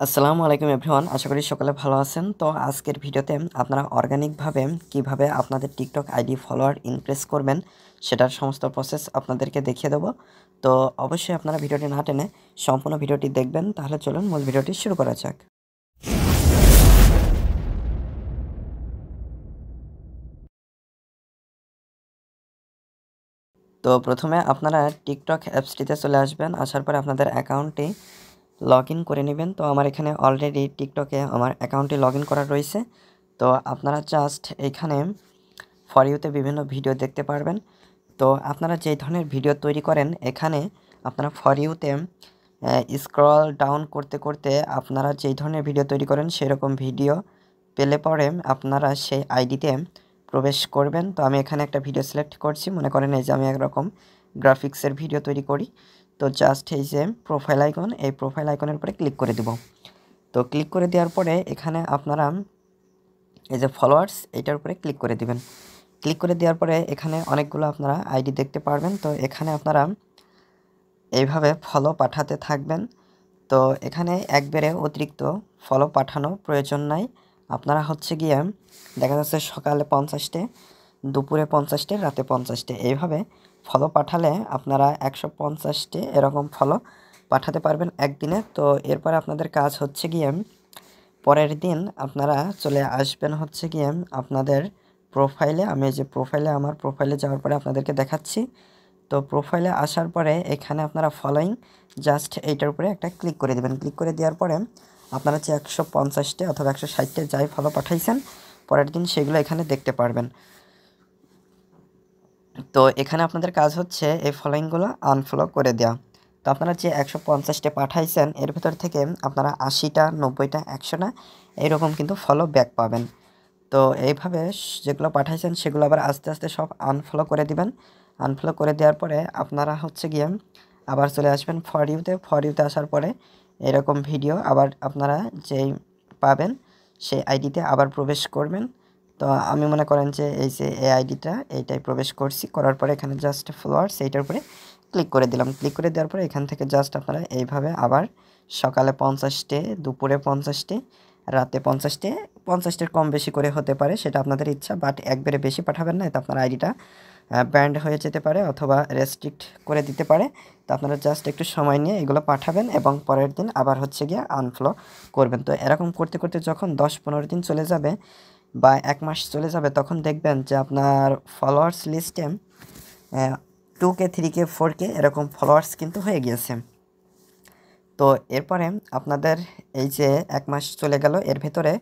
আসসালামু আলাইকুম এভরিওয়ান, আশা করি সকলে ভালো আছেন। তো আজকের ভিডিওতে আপনারা অর্গানিকভাবে কিভাবে আপনাদের টিকটক আইডি ফলোয়ার ইনক্রিজ করবেন সেটার সমস্ত প্রসেস আপনাদেরকে দেখিয়ে দেবো। তো অবশ্যই আপনারা ভিডিওটি না টেনে সম্পূর্ণ ভিডিওটি দেখবেন। তাহলে চলুন মূল ভিডিওটি শুরু করা যাক। তো প্রথমে আপনারা টিকটক অ্যাপসটিতে চলে আসবেন। আসার পরে আপনাদের অ্যাকাউন্টটি লগ ইন করে নেবেন। তো আমার এখানে অলরেডি টিকটকে আমার অ্যাকাউন্টটি লগ ইন করা রয়েছে। তো আপনারা জাস্ট এখানে ফর ইউতে বিভিন্ন ভিডিও দেখতে পারবেন। তো আপনারা যে ধরনের ভিডিও তৈরি করেন এখানে আপনারা ফর ইউতে স্ক্রল ডাউন করতে করতে আপনারা যেই ধরনের ভিডিও তৈরি করেন সেরকম ভিডিও পেলে পরে আপনারা সেই আইডিতে প্রবেশ করবেন। তো আমি এখানে একটা ভিডিও সিলেক্ট করছি, মনে করেন এই যে আমি একরকম গ্রাফিক্সের ভিডিও তৈরি করি। তো জাস্ট এই যে প্রোফাইল আইকন, এই প্রোফাইল আইকনের উপরে ক্লিক করে দেব। তো ক্লিক করে দেওয়ার পরে এখানে আপনারা এই যে ফলোয়ার্স এইটার উপরে ক্লিক করে দিবেন। ক্লিক করে দেওয়ার পরে এখানে অনেকগুলো আপনারা আইডি দেখতে পারবেন। তো এখানে আপনারা এইভাবে ফলো পাঠাতে থাকবেন। তো এখানে একবারে অতিরিক্ত ফলো পাঠানো প্রয়োজন নাই। আপনারা হচ্ছে গিয়ে দেখা যাচ্ছে সকালে 50টে, দুপুরে 50টে, রাতে 50টে এইভাবে ফলো পাঠালে আপনারা 150টে এরকম ফলো পাঠাতে পারবেন একদিনে। তো এরপরে আপনাদের কাজ হচ্ছে গিয়ে পরের দিন আপনারা চলে আসবেন হচ্ছে গিয়ে আপনাদের প্রোফাইলে। আমি এই যে আমার প্রোফাইলে যাওয়ার পরে আপনাদেরকে দেখাচ্ছি। তো প্রোফাইলে আসার পরে এখানে আপনারা ফলোয়িং জাস্ট এইটার উপরে একটা ক্লিক করে দেবেন। ক্লিক করে দেওয়ার পরে আপনারা যে 150টে অথবা 160টে যাই ফলো পাঠাইছেন পরের দিন সেগুলো এখানে দেখতে পারবেন। তো এখানে আপনাদের কাজ হচ্ছে এই ফলোয়িংগুলো আনফলো করে দেওয়া। তো আপনারা যে 150টে পাঠাইছেন এর ভেতর থেকে আপনারা 80টা, 90টা, 100টা এইরকম কিন্তু ফলো ব্যাক পাবেন। তো এইভাবে যেগুলো পাঠাইছেন সেগুলো আবার আস্তে আস্তে সব আনফলো করে দিবেন। আনফলো করে দেওয়ার পরে আপনারা হচ্ছে গিয়ে আবার চলে আসবেন ফর ইউতে। ফর ইউতে আসার পরে এরকম ভিডিও আবার আপনারা যেই পাবেন সেই আইডিতে আবার প্রবেশ করবেন। তো আমি মনে করেন যে এই যে এই আইডিটা এইটাই প্রবেশ করছি, করার পরে এখানে জাস্ট ফলোয়ার্স এইটার উপরে ক্লিক করে দিলাম। ক্লিক করে দেওয়ার পরে এখান থেকে জাস্ট আপনারা এইভাবে আবার সকালে 50টে, দুপুরে 50টে, রাতে 50টে, 50টের কম বেশি করে হতে পারে, সেটা আপনাদের ইচ্ছা। বাট একবারে বেশি পাঠাবেন না, এতে আপনার আইডিটা ব্যান্ড হয়ে যেতে পারে অথবা রেস্ট্রিক্ট করে দিতে পারে। তো আপনারা জাস্ট একটু সময় নিয়ে এগুলো পাঠাবেন এবং পরের দিন আবার হচ্ছে গিয়ে আনফলো করবেন। তো এরকম করতে করতে যখন 10-15 দিন চলে যাবে বা 1 মাস চলে যাবে তখন দেখবেন যে আপনার ফলোয়ার্স লিস্টে 2K, 3K, 4K এরকম ফলোয়ার্স কিন্তু হয়ে গিয়েছে। তো এরপরে আপনাদের এই যে 1 মাস চলে গেল, এর ভেতরে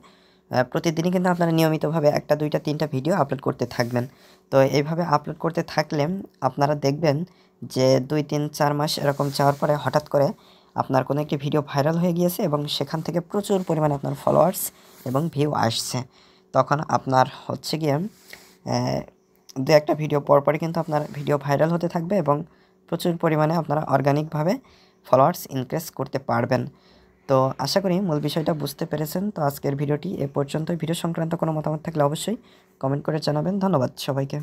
প্রতিদিনই কিন্তু আপনারা নিয়মিতভাবে 1টা, 2টা, 3টা ভিডিও আপলোড করতে থাকবেন। তো এইভাবে আপলোড করতে থাকলে আপনারা দেখবেন যে 2, 3, 4 মাস এরকম যাওয়ার পরে হঠাৎ করে আপনার কোনো একটি ভিডিও ভাইরাল হয়ে গিয়েছে এবং সেখান থেকে প্রচুর পরিমাণে আপনার ফলোয়ার্স এবং ভিউ আসছে। তখন আপনার হচ্ছে গিয়ে 2-1টা ভিডিও পরপরই কিন্তু আপনার ভিডিও ভাইরাল হতে থাকবে এবং প্রচুর পরিমাণে আপনারা অর্গানিকভাবে ফলোয়ার্স ইনক্রিজ করতে পারবেন। তো আশা করি মূল বিষয়টা বুঝতে পেরেছেন। তো আজকের ভিডিওটি এ পর্যন্তই। ভিডিও সংক্রান্ত কোনো মতামত থাকলে অবশ্যই কমেন্ট করে জানাবেন। ধন্যবাদ সবাইকে।